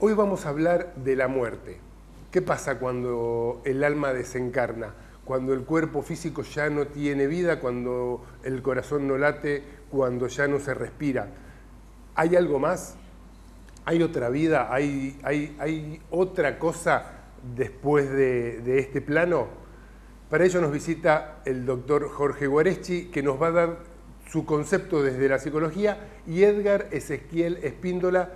Hoy vamos a hablar de la muerte. ¿Qué pasa cuando el alma desencarna? Cuando el cuerpo físico ya no tiene vida, cuando el corazón no late, cuando ya no se respira. ¿Hay algo más? ¿Hay otra vida? ¿Hay otra cosa después de este plano? Para ello nos visita el doctor Jorge Guareschi, que nos va a dar su concepto desde la psicología, y Edgar Ezequiel Espíndola,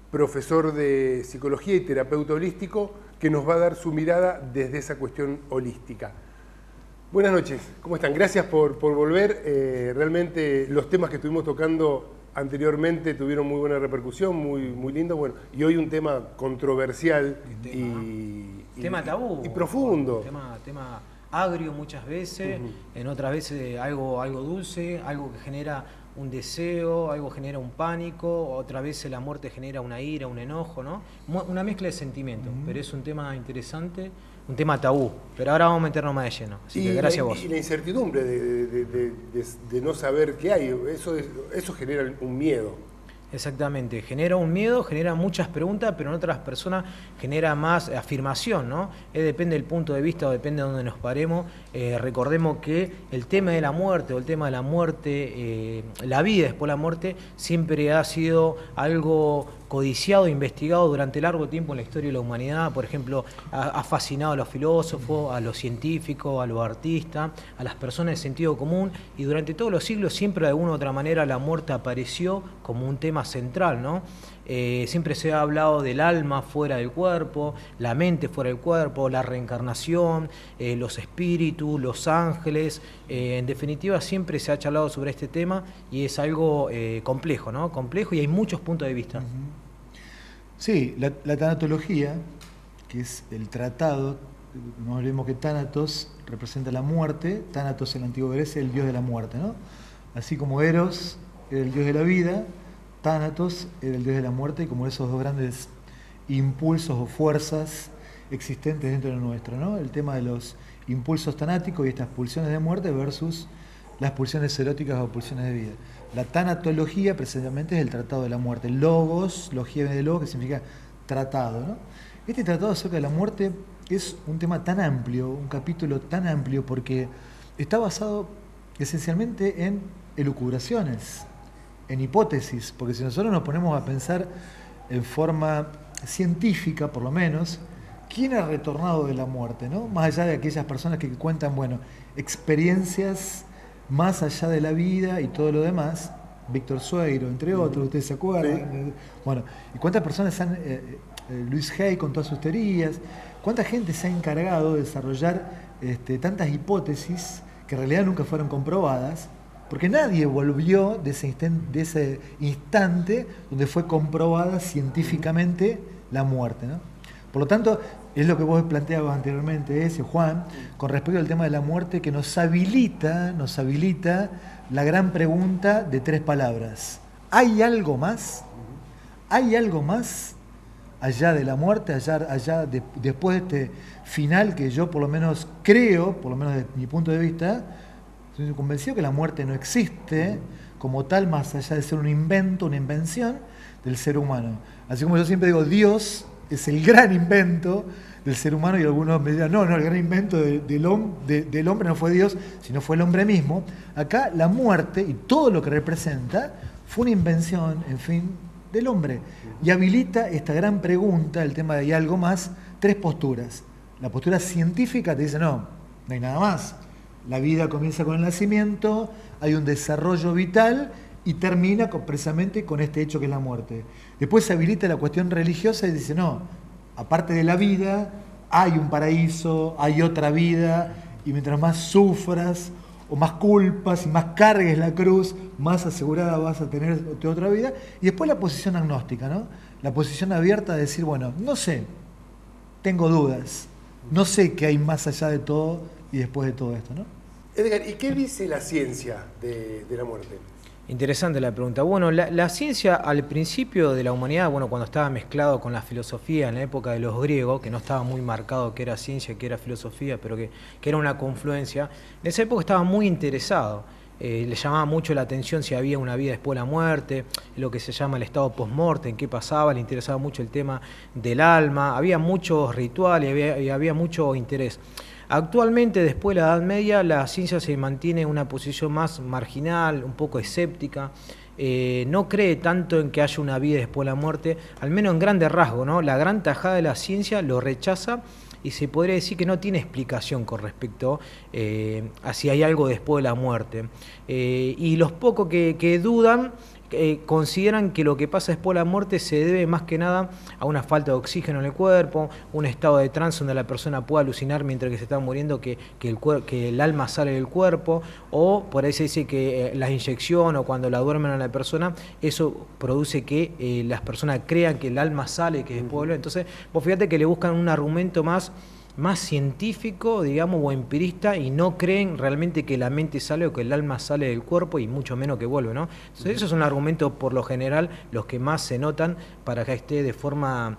profesor de psicología y terapeuta holístico, que nos va a dar su mirada desde esa cuestión holística. Buenas noches, ¿cómo están? Gracias por volver. Realmente los temas que estuvimos tocando anteriormente tuvieron muy buena repercusión, muy lindo. Bueno, y hoy un tema controversial tema tabú y profundo. Tema agrio muchas veces, en otras veces algo dulce, algo que genera un deseo, algo genera un pánico, otra vez la muerte genera una ira, un enojo, ¿no? Una mezcla de sentimientos, pero es un tema interesante, un tema tabú. Pero ahora vamos a meternos más de lleno, así que gracias a vos. Y la incertidumbre de no saber qué hay, eso genera un miedo. Exactamente, genera un miedo, genera muchas preguntas, pero en otras personas genera más afirmación, ¿no? Depende del punto de vista o depende de dónde nos paremos. Recordemos que el tema de la muerte o el tema de la muerte, la vida después de la muerte, siempre ha sido algo codiciado, investigado durante largo tiempo en la historia de la humanidad. Por ejemplo, ha fascinado a los filósofos, a los científicos, a los artistas, a las personas de sentido común, y durante todos los siglos siempre de alguna u otra manera la muerte apareció como un tema central, ¿no? Siempre se ha hablado del alma fuera del cuerpo, la mente fuera del cuerpo, la reencarnación, los espíritus, los ángeles. En definitiva, siempre se ha charlado sobre este tema y es algo complejo, ¿no? Complejo, y hay muchos puntos de vista. Sí, la tanatología, que es el tratado, no olvidemos que Tánatos representa la muerte. Tánatos en la antigua Grecia es el dios de la muerte, ¿no? Así como Eros era el dios de la vida, Tánatos era el dios de la muerte, y como esos dos grandes impulsos o fuerzas existentes dentro de lo nuestro, ¿no? El tema de los impulsos tanáticos y estas pulsiones de muerte versus las pulsiones eróticas o pulsiones de vida. La tanatología precisamente es el tratado de la muerte. Logos, logía viene de logos, que significa tratado, ¿no? Este tratado acerca de la muerte es un tema tan amplio, un capítulo tan amplio, porque está basado esencialmente en elucubraciones, en hipótesis, porque si nosotros nos ponemos a pensar en forma científica, por lo menos, ¿quién ha retornado de la muerte, ¿no? Más allá de aquellas personas que cuentan, bueno, experiencias más allá de la vida y todo lo demás, Víctor Sueiro, entre otros, ustedes se acuerdan. Sí. Bueno, ¿y cuántas personas han, Luis Hay con todas sus teorías, cuánta gente se ha encargado de desarrollar tantas hipótesis que en realidad nunca fueron comprobadas? Porque nadie volvió de ese instante donde fue comprobada científicamente la muerte, ¿no? Por lo tanto, es lo que vos planteabas anteriormente, Juan, con respecto al tema de la muerte, que nos habilita la gran pregunta de tres palabras. ¿Hay algo más? ¿Hay algo más allá de la muerte, después de este final que yo por lo menos creo, por lo menos desde mi punto de vista, estoy convencido que la muerte no existe como tal, más allá de ser un invento, una invención del ser humano? Así como yo siempre digo, Dios es el gran invento del ser humano, y algunos me dirán, no, el gran invento del hombre no fue Dios, sino fue el hombre mismo. Acá la muerte y todo lo que representa fue una invención, en fin, del hombre. Y habilita esta gran pregunta, el tema de ¿hay algo más? Tres posturas. La postura científica te dice, no hay nada más. La vida comienza con el nacimiento, hay un desarrollo vital y termina precisamente con este hecho que es la muerte. Después se habilita la cuestión religiosa y dice, no, aparte de la vida, hay un paraíso, hay otra vida, y mientras más sufras o más culpas y más cargues la cruz, más asegurada vas a tener tu otra vida. Y después la posición agnóstica, ¿no? La posición abierta de decir, bueno, no sé, tengo dudas, no sé qué hay más allá de todo y después de todo esto, ¿no? Edgar, ¿y qué dice la ciencia de la muerte? Interesante la pregunta. Bueno, la ciencia al principio de la humanidad, bueno, cuando estaba mezclado con la filosofía en la época de los griegos, que no estaba muy marcado que era ciencia, que era filosofía, pero que era una confluencia, en esa época estaba muy interesado. le llamaba mucho la atención si había una vida después de la muerte, lo que se llama el estado post-mortem, qué pasaba, le interesaba mucho el tema del alma, había muchos rituales y había mucho interés. Actualmente, después de la Edad Media, la ciencia se mantiene en una posición más marginal, un poco escéptica. No cree tanto en que haya una vida después de la muerte, al menos en grandes rasgos, ¿no? La gran tajada de la ciencia lo rechaza y se podría decir que no tiene explicación con respecto a si hay algo después de la muerte. Y los pocos que dudan consideran que lo que pasa después de la muerte se debe más que nada a una falta de oxígeno en el cuerpo, un estado de trance donde la persona puede alucinar mientras que se está muriendo que el alma sale del cuerpo, o por ahí se dice que la inyección o cuando la duermen a la persona, eso produce que las personas crean que el alma sale, que después vuelve. Entonces, vos fíjate que le buscan un argumento más científico, digamos, o empirista, y no creen realmente que la mente sale o que el alma sale del cuerpo, y mucho menos que vuelve, ¿no? Entonces, esos son argumentos, por lo general, los que más se notan para que esté de forma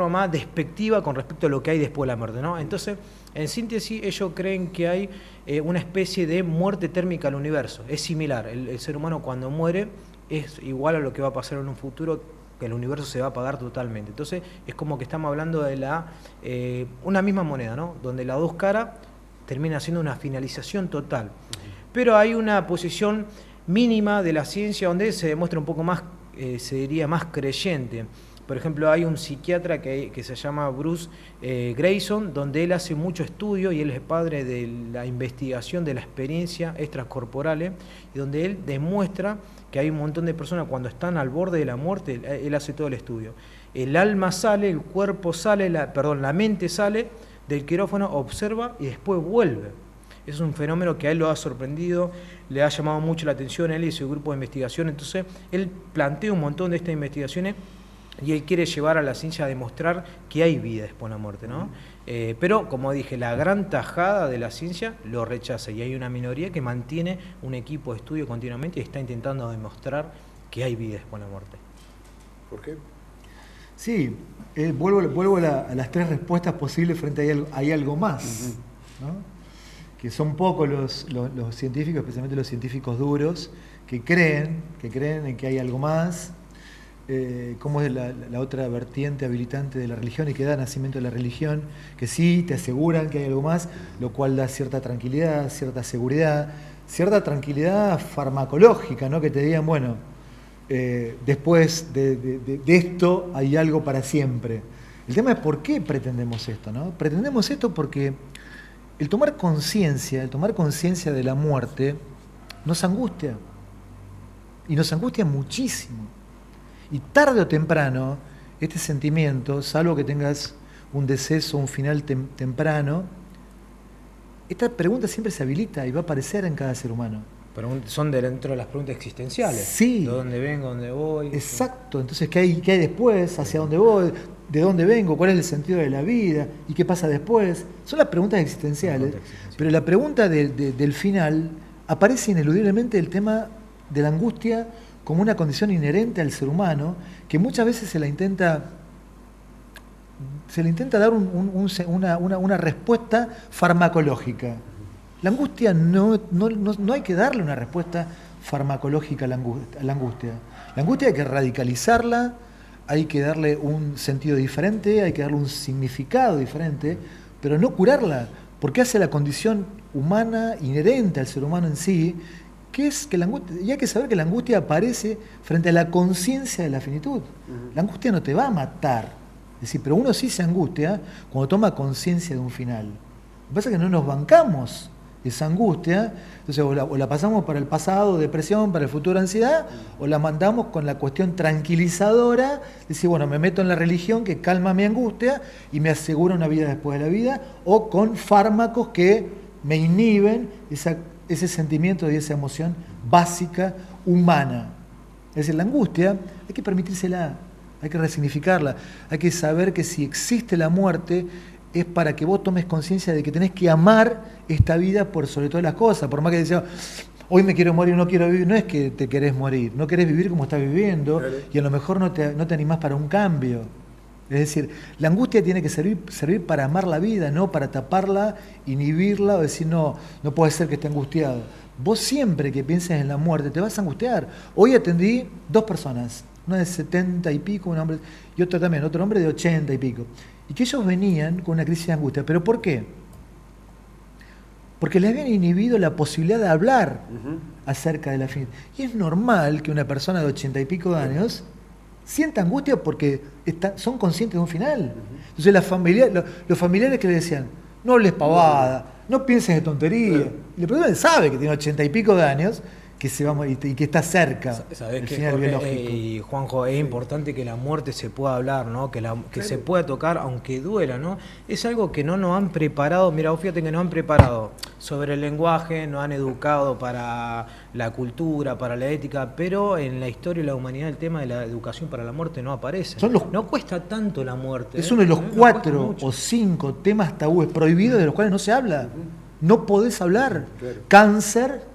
más despectiva con respecto a lo que hay después de la muerte, ¿no? Entonces, en síntesis, ellos creen que hay una especie de muerte térmica al universo. Es similar. El ser humano, cuando muere, es igual a lo que va a pasar en un futuro, que el universo se va a apagar totalmente. Entonces, es como que estamos hablando de una misma moneda, ¿no? Donde las dos caras termina siendo una finalización total. Pero hay una posición mínima de la ciencia donde se demuestra un poco más, se diría, más creyente. Por ejemplo, hay un psiquiatra que se llama Bruce Grayson, donde él hace mucho estudio y él es padre de la investigación de la experiencia extracorporales, y donde él demuestra que hay un montón de personas cuando están al borde de la muerte, él hace todo el estudio. El alma sale, el cuerpo sale, la mente sale del quirófano, observa y después vuelve. Es un fenómeno que a él lo ha sorprendido, le ha llamado mucho la atención, él y su grupo de investigación. Entonces, él plantea un montón de estas investigaciones y él quiere llevar a la ciencia a demostrar que hay vida después de la muerte, ¿no? Pero, como dije, la gran tajada de la ciencia lo rechaza, y hay una minoría que mantiene un equipo de estudio continuamente y está intentando demostrar que hay vida después de la muerte. ¿Por qué? Sí, vuelvo a las tres respuestas posibles frente a hay algo más, ¿no? Que son pocos los científicos, especialmente los científicos duros, que creen en que hay algo más. Cómo es la otra vertiente habilitante de la religión y que da nacimiento a la religión, que sí te aseguran que hay algo más, lo cual da cierta tranquilidad, cierta seguridad, cierta tranquilidad farmacológica, ¿no? Que te digan, bueno, después de esto hay algo para siempre. El tema es por qué pretendemos esto, ¿no? Pretendemos esto porque el tomar conciencia de la muerte nos angustia, y nos angustia muchísimo. Y tarde o temprano, este sentimiento, salvo que tengas un deceso, un final temprano, esta pregunta siempre se habilita y va a aparecer en cada ser humano. Son dentro de las preguntas existenciales. Sí. ¿De dónde vengo? ¿Dónde voy? Exacto. Entonces, ¿qué hay después? ¿Hacia dónde voy? ¿De dónde vengo? ¿Cuál es el sentido de la vida? ¿Y qué pasa después? Son las preguntas existenciales. Pero la pregunta del final aparece ineludiblemente el tema de la angustia como una condición inherente al ser humano, que muchas veces se le intenta dar una respuesta farmacológica. La angustia no hay que darle una respuesta farmacológica a la angustia. La angustia hay que radicalizarla, hay que darle un sentido diferente, hay que darle un significado diferente, pero no curarla, porque hace la condición humana inherente al ser humano en sí, que es que la angustia, y hay que saber que la angustia aparece frente a la conciencia de la finitud. La angustia no te va a matar, es decir, pero uno sí se angustia cuando toma conciencia de un final. Lo que pasa es que no nos bancamos esa angustia, entonces o la pasamos para el pasado, depresión, para el futuro, ansiedad, o la mandamos con la cuestión tranquilizadora, decir, bueno, me meto en la religión que calma mi angustia y me asegura una vida después de la vida, o con fármacos que me inhiben ese sentimiento y esa emoción básica, humana. Es decir, la angustia hay que permitírsela, hay que resignificarla, hay que saber que si existe la muerte es para que vos tomes conciencia de que tenés que amar esta vida por sobre todas las cosas. Por más que decís, hoy me quiero morir, no quiero vivir, no es que te querés morir, no querés vivir como estás viviendo, y a lo mejor no te animás para un cambio. Es decir, la angustia tiene que servir para amar la vida, no para taparla, inhibirla o decir, no puede ser que esté angustiado. Vos siempre que pienses en la muerte te vas a angustiar. Hoy atendí 2 personas, una de 70 y pico, un hombre, y otro hombre de 80 y pico. Y que ellos venían con una crisis de angustia. ¿Pero por qué? Porque les habían inhibido la posibilidad de hablar acerca de la fin. Y es normal que una persona de 80 y pico de años sienta angustia porque son conscientes de un final. Entonces los familiares que le decían, no hables pavada, no pienses de tontería. Y la persona sabe que tiene 80 y pico de años, que se va a morir y que está cerca del final biológico. Y Juanjo, es importante que la muerte se pueda hablar, ¿no? Que se pueda tocar aunque duela, ¿no? Es algo que no nos han preparado. Mira, fíjate que nos han preparado sobre el lenguaje, nos han educado para la cultura, para la ética, pero en la historia de la humanidad el tema de la educación para la muerte no aparece. No cuesta tanto la muerte. Es uno de los 4 o 5 temas tabúes prohibidos de los cuales no se habla. No podés hablar. Claro. Cáncer,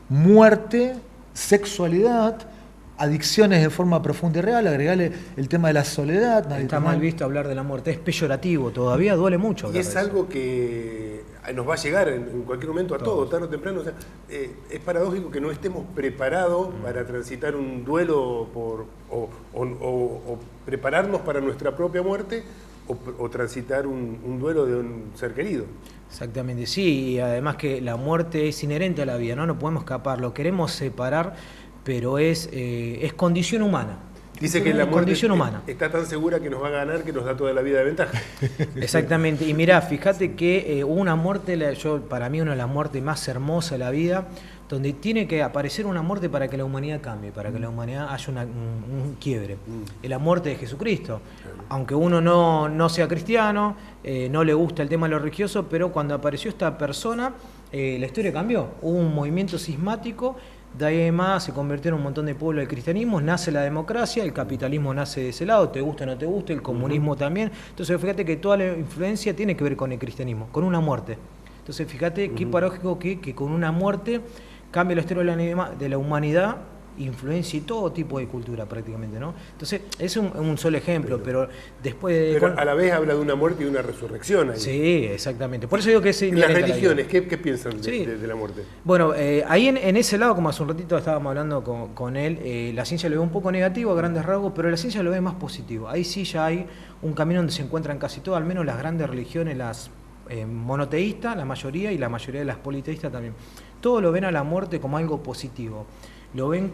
muerte, sexualidad, adicciones de forma profunda y real, agregarle el tema de la soledad. Está mal visto hablar de la muerte, es peyorativo, todavía duele mucho. Y es algo que nos va a llegar en cualquier momento a todos, tarde o temprano. O sea, es paradójico que no estemos preparados para transitar un duelo o prepararnos para nuestra propia muerte o transitar un duelo de un ser querido. Exactamente, sí, y además que la muerte es inherente a la vida, no podemos escapar, lo queremos separar, pero es condición humana. Dice que la muerte está tan segura que nos va a ganar que nos da toda la vida de ventaja. Exactamente, y mirá, fíjate que una muerte, para mí una de las muertes más hermosas de la vida, donde tiene que aparecer una muerte para que la humanidad cambie, para que la humanidad haya un quiebre. Es la muerte de Jesucristo. Aunque uno no sea cristiano, no le gusta el tema de lo religioso, pero cuando apareció esta persona, la historia cambió. Hubo un movimiento sismático, de ahí además se convirtieron un montón de pueblos al cristianismo, nace la democracia, el capitalismo nace de ese lado, te gusta o no te gusta, el comunismo también. Entonces fíjate que toda la influencia tiene que ver con el cristianismo, con una muerte. Entonces fíjate qué paradójico que con una muerte cambia la historia de la humanidad, influencia y todo tipo de cultura prácticamente, ¿no? Entonces, es un solo ejemplo, pero después de... Pero a la vez habla de una muerte y una resurrección ahí. Sí, exactamente. Por eso digo que es inherente. Las religiones, ¿qué piensan de la muerte? Bueno, ahí en ese lado, como hace un ratito estábamos hablando con él, la ciencia lo ve un poco negativo a grandes rasgos, pero la ciencia lo ve más positivo. Ahí sí ya hay un camino donde se encuentran casi todas, al menos las grandes religiones, las monoteístas, la mayoría, y la mayoría de las politeístas también. Todos lo ven a la muerte como algo positivo. Lo ven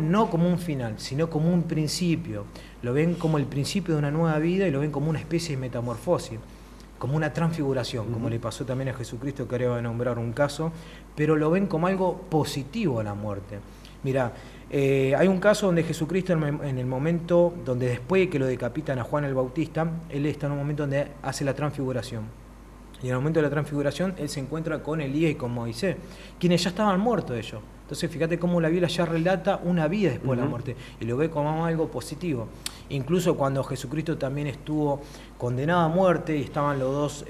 no como un final, sino como un principio. Lo ven como el principio de una nueva vida y lo ven como una especie de metamorfosis, como una transfiguración, como le pasó también a Jesucristo, que ahora voy a nombrar un caso, pero lo ven como algo positivo a la muerte. Mirá, hay un caso donde Jesucristo, en el momento donde después de que lo decapitan a Juan el Bautista, él está en un momento donde hace la transfiguración. Y en el momento de la transfiguración, él se encuentra con Elías y con Moisés, quienes ya estaban muertos ellos. Entonces, fíjate cómo la Biblia ya relata una vida después de la muerte y lo ve como algo positivo. Incluso cuando Jesucristo también estuvo condenado a muerte y estaban los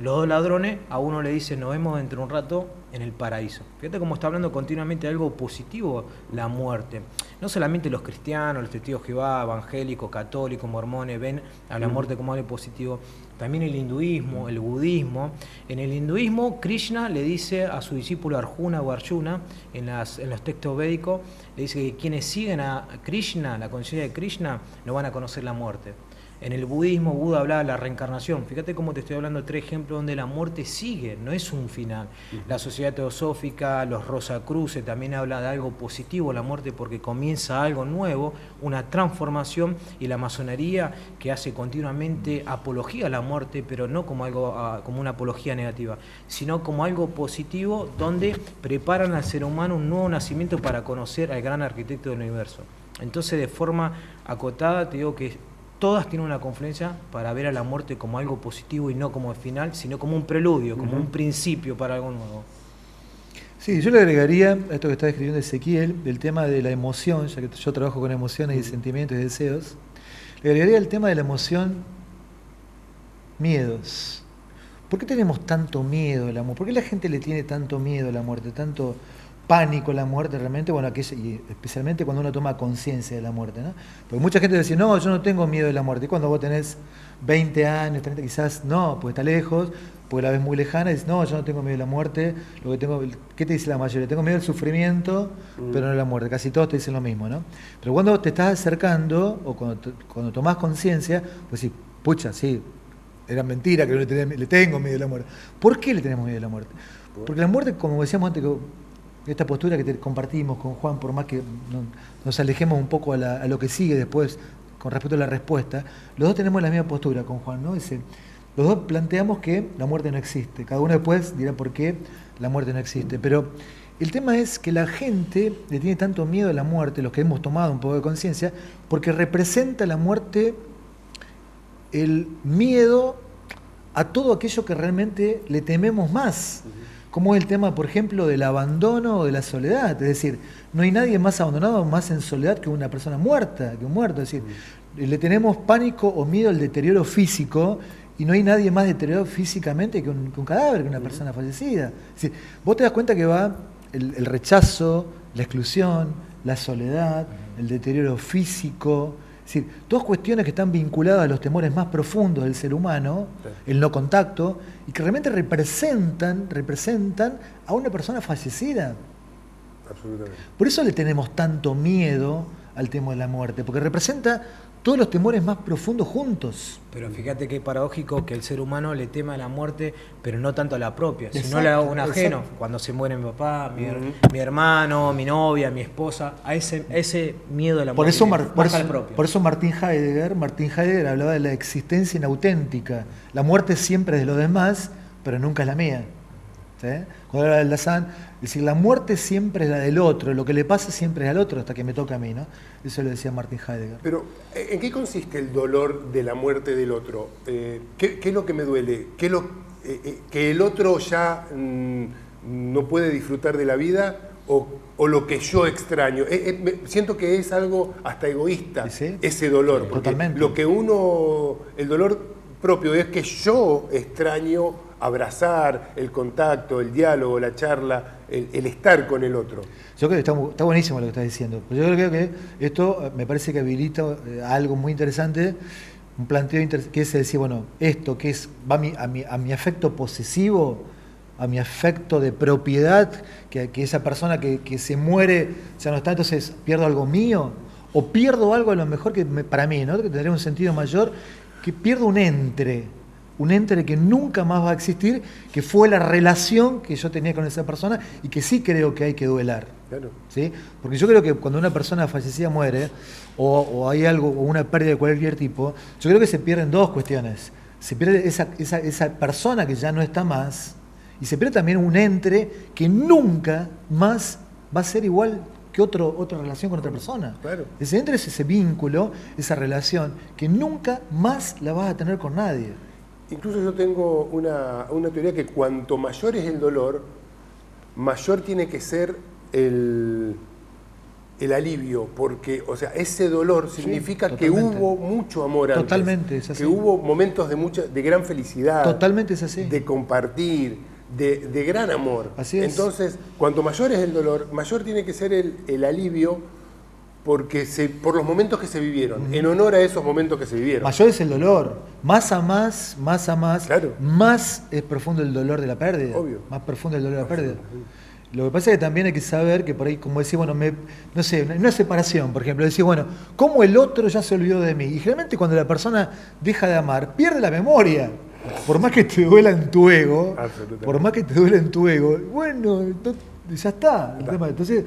dos ladrones, a uno le dice, nos vemos dentro de un rato en el paraíso. Fíjate cómo está hablando continuamente de algo positivo la muerte. No solamente los cristianos, los testigos de Jehová, evangélicos, católicos, mormones, ven a la muerte como algo positivo. También el hinduismo, el budismo. En el hinduismo, Krishna le dice a su discípulo Arjuna o Arjuna, en los textos védicos, le dice que quienes siguen a Krishna, la conciencia de Krishna, no van a conocer la muerte. En el budismo, Buda hablaba de la reencarnación. Fíjate cómo te estoy hablando de 3 ejemplos donde la muerte sigue, no es un final. La sociedad teosófica, los Rosacruces también habla de algo positivo, la muerte, porque comienza algo nuevo, una transformación, y la masonería, que hace continuamente apología a la muerte, pero no como como una apología negativa, sino como algo positivo, donde preparan al ser humano un nuevo nacimiento para conocer al gran arquitecto del universo. Entonces, de forma acotada, te digo que todas tienen una confluencia para ver a la muerte como algo positivo y no como el final, sino como un preludio, como un principio para algo nuevo. Sí, yo le agregaría a esto que está describiendo Ezequiel, el tema de la emoción, ya que yo trabajo con emociones y sentimientos y deseos, le agregaría el tema de la emoción miedos. ¿Por qué tenemos tanto miedo al amor? ¿Por qué la gente le tiene tanto miedo a la muerte, tanto pánico a la muerte realmente, bueno, y especialmente cuando uno toma conciencia de la muerte, ¿no? Porque mucha gente dice, no, yo no tengo miedo de la muerte. Y cuando vos tenés 20 años, 30, quizás no, porque está lejos, porque la ves muy lejana, y dices, no, yo no tengo miedo de la muerte. ¿Qué te dice la mayoría? Tengo miedo del sufrimiento, pero no de la muerte. Casi todos te dicen lo mismo, ¿no? Pero cuando te estás acercando, o cuando tomás conciencia, pues sí, pucha, sí, era mentira que no le tengo miedo de la muerte. ¿Por qué le tenemos miedo de la muerte? Porque la muerte, como decíamos antes, esta postura que compartimos con Juan, por más que nos alejemos un poco a lo que sigue después con respecto a la respuesta, los dos tenemos la misma postura con Juan, ¿no? Los dos planteamos que la muerte no existe. Cada uno después dirá por qué la muerte no existe. Pero el tema es que la gente le tiene tanto miedo a la muerte, los que hemos tomado un poco de conciencia, porque representa la muerte el miedo a todo aquello que realmente le tememos más. Como es el tema, por ejemplo, del abandono o de la soledad. Es decir, no hay nadie más abandonado, más en soledad que una persona muerta, que un muerto. Es decir, le tenemos pánico o miedo al deterioro físico y no hay nadie más deteriorado físicamente que un cadáver, que una persona fallecida. Es decir, vos te das cuenta que va el rechazo, la exclusión, la soledad, el deterioro físico. Es decir, todas cuestiones que están vinculadas a los temores más profundos del ser humano, el no contacto, y que realmente representan a una persona fallecida. Absolutamente. Por eso le tenemos tanto miedo al tema de la muerte, porque representa todos los temores más profundos juntos. Pero fíjate qué paradójico que el ser humano le tema a la muerte, pero no tanto a la propia, Exacto, sino a un ajeno. exacto. Cuando se muere mi papá, mi hermano, mi novia, mi esposa, a ese miedo de la muerte. Por eso Martin Heidegger hablaba de la existencia inauténtica. La muerte siempre es de los demás, pero nunca es la mía. ¿Sí? Cuando habla del Dasein, es decir, la muerte siempre es la del otro, lo que le pasa siempre es al otro hasta que me toca a mí, ¿no? Eso lo decía Martin Heidegger. Pero, ¿en qué consiste el dolor de la muerte del otro? ¿Qué es lo que me duele? ¿Qué es que el otro ya no puede disfrutar de la vida o lo que yo extraño? Siento que es algo hasta egoísta, ¿Sí? ese dolor. Sí, porque totalmente. el dolor propio es que yo extraño abrazar, el contacto, el diálogo, la charla, el estar con el otro. Yo creo que está buenísimo lo que estás diciendo. Pero yo creo que esto me parece que habilita algo muy interesante, un planteo que es decir, bueno, esto que va a mi afecto posesivo, a mi afecto de propiedad, que esa persona que se muere ya no está, entonces pierdo algo mío, o pierdo algo a lo mejor que para mí, ¿no? Que tendría un sentido mayor, que pierdo un entre que nunca más va a existir, que fue la relación que yo tenía con esa persona y que sí creo que hay que duelar. Claro. ¿Sí? Porque yo creo que cuando una persona fallecida muere, o hay algo, o una pérdida de cualquier tipo, yo creo que se pierden dos cuestiones. Se pierde esa persona que ya no está más, y se pierde también un entre que nunca más va a ser igual que otra relación con otra persona. Claro. Ese entre es ese vínculo, esa relación, que nunca más la vas a tener con nadie. Incluso yo tengo una teoría que cuanto mayor es el dolor, mayor tiene que ser el alivio, porque, o sea, ese dolor significa que hubo mucho amor antes. Totalmente, es así. Que hubo momentos de gran felicidad. Totalmente es así. De compartir, de gran amor. Así es. Entonces, cuanto mayor es el dolor, mayor tiene que ser el alivio, porque por los momentos que se vivieron, en honor a esos momentos que se vivieron. Mayor es el dolor. Más a más, claro. Más es profundo el dolor de la pérdida. Obvio. Más profundo el dolor de la pérdida. Lo que pasa es que también hay que saber que por ahí, como decir, bueno, no sé, una separación, por ejemplo, decir, bueno, ¿cómo el otro ya se olvidó de mí? Y generalmente cuando la persona deja de amar, pierde la memoria. Por más que te duela en tu ego, bueno, ya está. Entonces,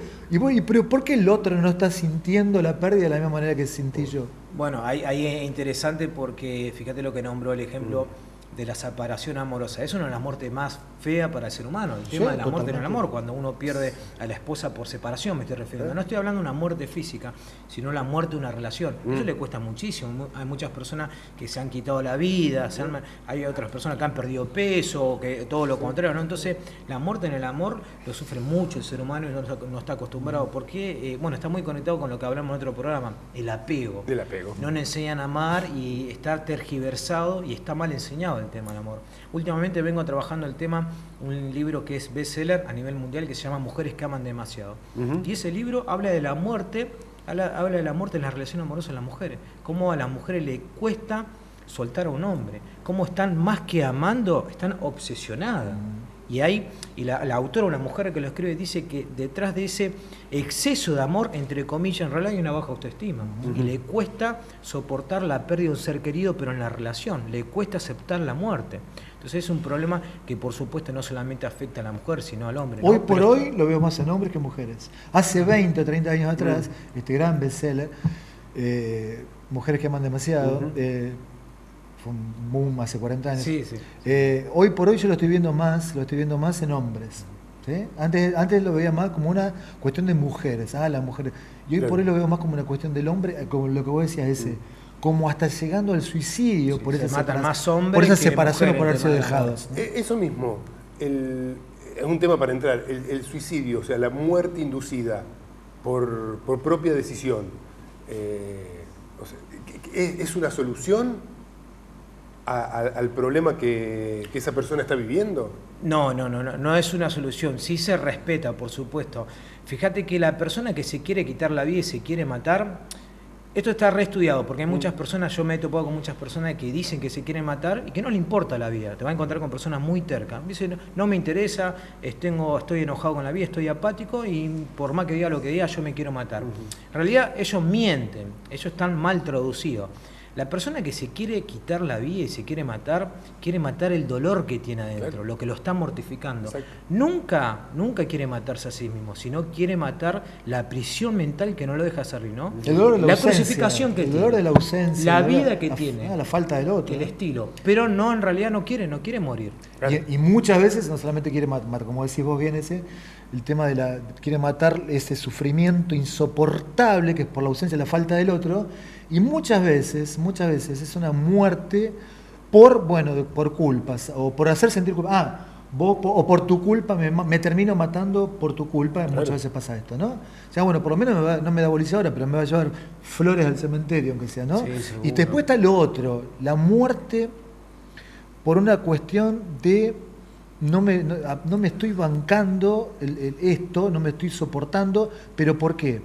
pero ¿por qué el otro no está sintiendo la pérdida de la misma manera que sentí yo? Bueno, ahí es interesante porque fíjate lo que nombró el ejemplo de la separación amorosa. Es una de las muertes más feas para el ser humano, el tema de la muerte en el amor, cuando uno pierde a la esposa por separación, me estoy refiriendo. No estoy hablando de una muerte física, sino la muerte de una relación. Eso le cuesta muchísimo. Hay muchas personas que se han quitado la vida, hay otras personas que han perdido peso, que todo lo contrario, ¿no? Entonces, la muerte en el amor lo sufre mucho el ser humano y no está acostumbrado. Porque, bueno, está muy conectado con lo que hablamos en otro programa, el apego. El apego. No nos enseñan a amar y está tergiversado y está mal enseñado el tema del amor. Últimamente vengo trabajando el tema, un libro que es bestseller a nivel mundial que se llama Mujeres que aman demasiado. Y ese libro habla de la muerte, habla de la muerte en la relación amorosa de las mujeres, cómo a las mujeres le cuesta soltar a un hombre, cómo están más que amando, están obsesionadas. Y la autora, una mujer que lo escribe, dice que detrás de ese exceso de amor, entre comillas, en realidad hay una baja autoestima. Y le cuesta soportar la pérdida de un ser querido, pero en la relación, le cuesta aceptar la muerte. Entonces es un problema que por supuesto no solamente afecta a la mujer, sino al hombre, ¿no? Hoy por hoy lo veo más en hombres que en mujeres. Hace 20 o 30 años atrás, este gran bestseller, Mujeres que aman demasiado, fue un boom hace 40 años. Sí, sí. Hoy por hoy yo lo estoy viendo más en hombres. ¿Sí? Antes lo veía más como una cuestión de mujeres, las mujeres. Y hoy por hoy lo veo más como una cuestión del hombre, como lo que vos decías, como hasta llegando al suicidio, por esa separación o por haber sido dejados, ¿no? Eso mismo, es un tema para entrar, el suicidio, o sea, la muerte inducida por propia decisión. O sea, ¿es una solución al problema que esa persona está viviendo? No es una solución. Sí se respeta, por supuesto. Fíjate que la persona que se quiere quitar la vida y se quiere matar, esto está reestudiado, porque hay muchas personas, yo me he topado con muchas personas que dicen que se quieren matar y que no le importa la vida. Te vas a encontrar con personas muy tercas. Dicen, no me interesa, estoy enojado con la vida, estoy apático y por más que diga lo que diga, yo me quiero matar. En realidad ellos mienten, ellos están mal traducidos. La persona que se quiere quitar la vida y se quiere matar el dolor que tiene adentro, claro, lo que lo está mortificando. Exacto. Nunca quiere matarse a sí mismo, sino quiere matar la prisión mental que no lo deja salir, ¿no? El dolor de la ausencia, crucificación que el tiene, dolor de la ausencia, la vida que tiene, la falta del otro, el estilo. Pero no, en realidad no quiere morir. Claro. Y muchas veces no solamente quiere matar, como decís vos bien, el tema de quiere matar ese sufrimiento insoportable que es por la ausencia, la falta del otro. Y muchas veces es una muerte por culpas, o por hacer sentir culpa. O por tu culpa me termino matando por tu culpa, claro. Muchas veces pasa esto, ¿no? O sea, bueno, por lo menos no me da bolilla ahora, pero me va a llevar flores al cementerio, aunque sea, ¿no? Sí, y después está lo otro, la muerte por una cuestión de no me estoy bancando esto, no me estoy soportando, pero ¿por qué?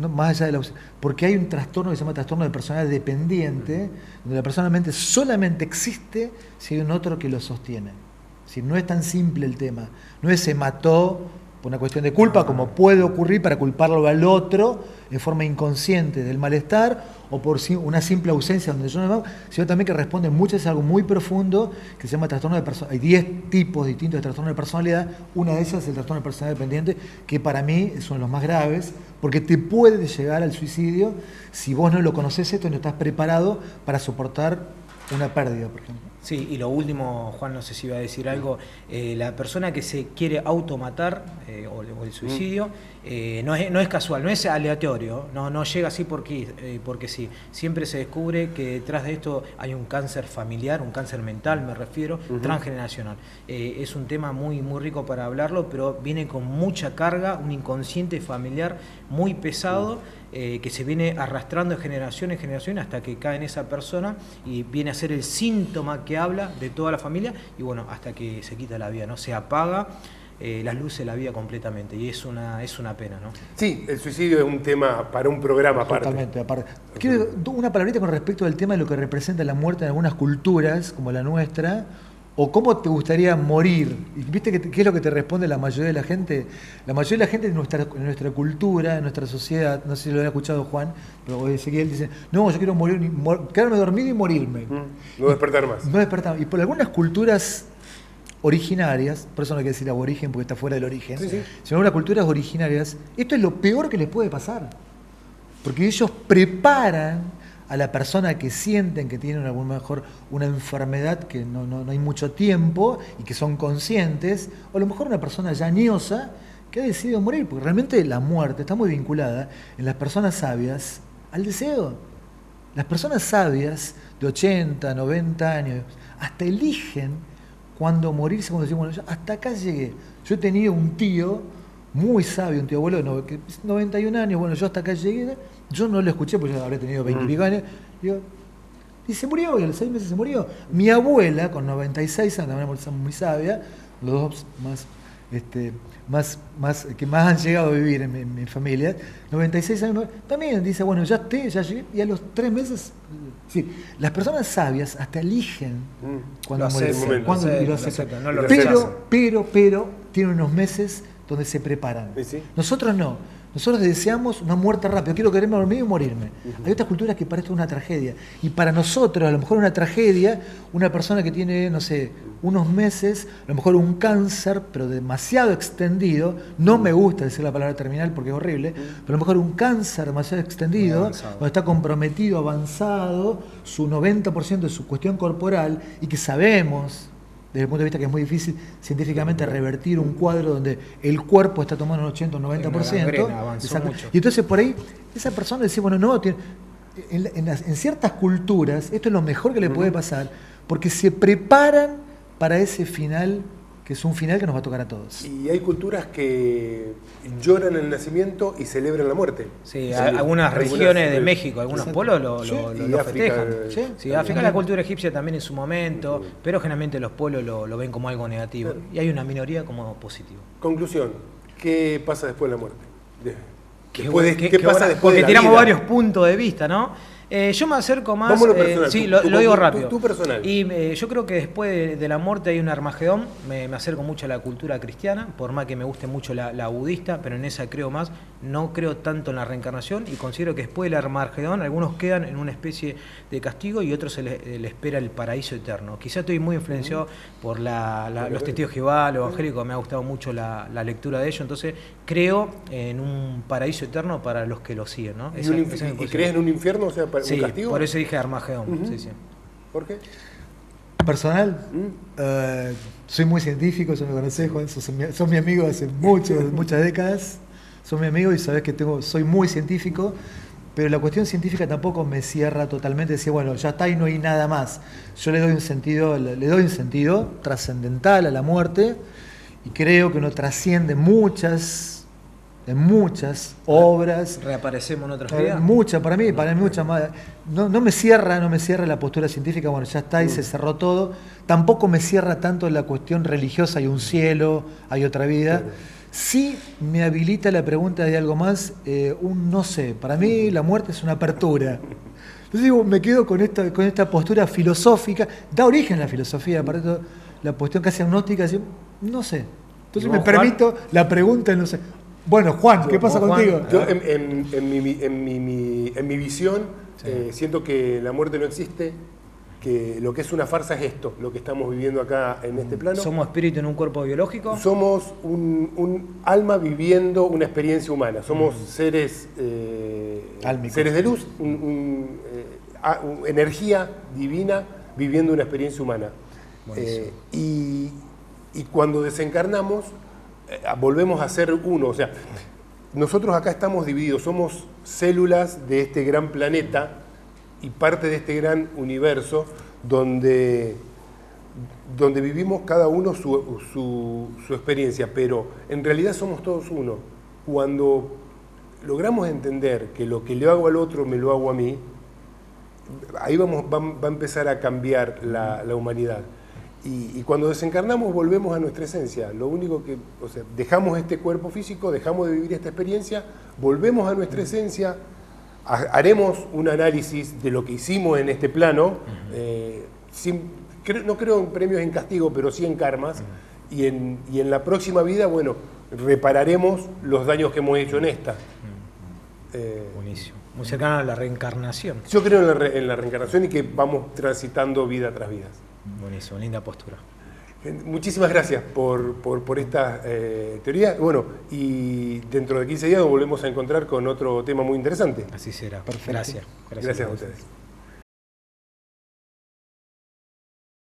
Más allá de porque hay un trastorno que se llama trastorno de personalidad dependiente, donde la personalmente solamente existe si hay un otro que lo sostiene. Si no es tan simple el tema, no es se mató por una cuestión de culpa, como puede ocurrir para culparlo al otro en forma inconsciente del malestar, o por una simple ausencia donde yo no me hago, sino también que responde muchas veces a algo muy profundo que se llama trastorno de personalidad. Hay 10 tipos distintos de trastorno de personalidad, una de esas es el trastorno de personalidad dependiente, que para mí son los más graves, porque te puede llegar al suicidio si vos no lo conocés esto y no estás preparado para soportar una pérdida, por ejemplo. Sí, y lo último, Juan, no sé si iba a decir algo, la persona que se quiere automatar, o el suicidio, no es casual, no es aleatorio, no llega así porque sí. Siempre se descubre que detrás de esto hay un cáncer familiar, un cáncer mental, me refiero, transgeneracional. Es un tema muy, muy rico para hablarlo, pero viene con mucha carga, un inconsciente familiar muy pesado, que se viene arrastrando de generación en generación hasta que cae en esa persona y viene a ser el síntoma que habla de toda la familia y bueno, hasta que se quita la vida, ¿no? Se apaga las luces de la vida completamente y es una pena, ¿no? Sí, el suicidio es un tema para un programa aparte. Totalmente aparte. Quiero una palabrita con respecto al tema de lo que representa la muerte en algunas culturas, como la nuestra, o cómo te gustaría morir. ¿Y viste qué es lo que te responde la mayoría de la gente? La mayoría de la gente en nuestra cultura, en nuestra sociedad, no sé si lo había escuchado Juan, pero Ezequiel dice, no, yo quiero quedarme dormido y morirme. No despertar más. No despertar. Y por algunas culturas originarias, por eso no hay que decir aborigen porque está fuera del origen, sí. Sino algunas culturas originarias, esto es lo peor que les puede pasar. Porque ellos preparan a la persona que sienten que tienen a lo mejor una enfermedad que no hay mucho tiempo y que son conscientes, o a lo mejor una persona ya añosa que ha decidido morir, porque realmente la muerte está muy vinculada en las personas sabias al deseo. Las personas sabias de 80, 90 años hasta eligen cuándo morirse, cuando dicen, bueno, yo hasta acá llegué. Yo he tenido un tío muy sabio, un tío abuelo que 91 años, bueno, yo hasta acá llegué. Yo no lo escuché porque yo habría tenido 20 y pico años. Digo, Y se murió, y a los 6 meses se murió. Mi abuela, con 96 años, también una persona muy sabia, los dos que más han llegado a vivir en mi familia, 96 años, también dice, bueno, ya llegué, y a los 3 meses, sí, las personas sabias hasta eligen cuando morirse, y lo aceptan. No lo pero tienen unos meses donde se preparan. ¿Sí? Nosotros no. Nosotros deseamos una muerte rápida. Quiero quererme dormir y morirme. Hay otras culturas que para esto es una tragedia. Y para nosotros, a lo mejor una tragedia, una persona que tiene, no sé, unos meses, a lo mejor un cáncer, pero demasiado extendido, no me gusta decir la palabra terminal porque es horrible, pero a lo mejor un cáncer demasiado extendido, donde está comprometido, avanzado, su 90% de su cuestión corporal, y que sabemos, desde el punto de vista que es muy difícil científicamente revertir un cuadro donde el cuerpo está tomando un 80 o 90%. Y entonces por ahí, esa persona dice, bueno, no, en ciertas culturas, esto es lo mejor que le puede pasar, porque se preparan para ese final, que es un final que nos va a tocar a todos. Y hay culturas que lloran el nacimiento y celebran la muerte. Sí, algunas regiones de México, algunos pueblos lo festejan. Sí, África, la cultura egipcia también en su momento, pero generalmente los pueblos lo ven como algo negativo. Y hay una minoría como positivo. Conclusión, ¿qué pasa después de la muerte? ¿Qué pasa después de la vida? Porque tiramos varios puntos de vista, ¿no? Yo me acerco más. Vamos a lo personal. Sí, lo digo rápido. Tú personal. Y yo creo que después de la muerte hay un Armagedón. Me acerco mucho a la cultura cristiana, por más que me guste mucho la budista, pero en esa creo más. No creo tanto en la reencarnación y considero que después del Armagedón algunos quedan en una especie de castigo y otros se les espera el paraíso eterno. Quizá estoy muy influenciado por los testigos de Jehová, los evangélicos, me ha gustado mucho la lectura de ellos, entonces creo en un paraíso eterno para los que lo siguen, ¿no? ¿Y crees en un infierno? O sea, sí, un castigo. Por eso dije Armagedón. Sí. ¿Por qué? Personal, soy muy científico, ya me conocés, Juan, sos mi amigo hace muchas décadas, sos mi amigo y sabés que soy muy científico, pero la cuestión científica tampoco me cierra totalmente, decir, bueno, ya está y no hay nada más. Yo le doy un sentido trascendental a la muerte y creo que uno trasciende muchas obras. Reaparecemos en otras vidas. Para mí muchas más. No me cierra la postura científica, bueno, ya está y se cerró todo. Tampoco me cierra tanto la cuestión religiosa, hay un cielo, hay otra vida. Sí me habilita la pregunta de algo más, no sé, para mí la muerte es una apertura. Entonces digo, me quedo con esta postura filosófica, da origen a la filosofía, para esto, la cuestión casi agnóstica, no sé. Entonces me permito la pregunta, no sé. Bueno, Juan, ¿qué pasa contigo? Yo en mi visión siento que la muerte no existe, que lo que es una farsa es esto, lo que estamos viviendo acá en este plano. ¿Somos espíritu en un cuerpo biológico? Somos un alma viviendo una experiencia humana, somos seres de luz, energía divina viviendo una experiencia humana. Y cuando desencarnamos, volvemos a ser uno, o sea, nosotros acá estamos divididos, somos células de este gran planeta y parte de este gran universo donde vivimos cada uno su experiencia, pero en realidad somos todos uno. Cuando logramos entender que lo que le hago al otro me lo hago a mí, ahí va a empezar a cambiar la humanidad. Y cuando desencarnamos volvemos a nuestra esencia. Lo único que, o sea, dejamos este cuerpo físico, dejamos de vivir esta experiencia, volvemos a nuestra esencia, haremos un análisis de lo que hicimos en este plano, no creo en premios en castigo, pero sí en karmas, y en la próxima vida, bueno, repararemos los daños que hemos hecho en esta. Buenísimo. Muy cercano a la reencarnación. Yo creo en la reencarnación y que vamos transitando vida tras vida. Buenísimo, linda postura. Muchísimas gracias por esta teoría. Bueno, y dentro de 15 días nos volvemos a encontrar con otro tema muy interesante. Así será. Perfecto. Gracias. Gracias a ustedes.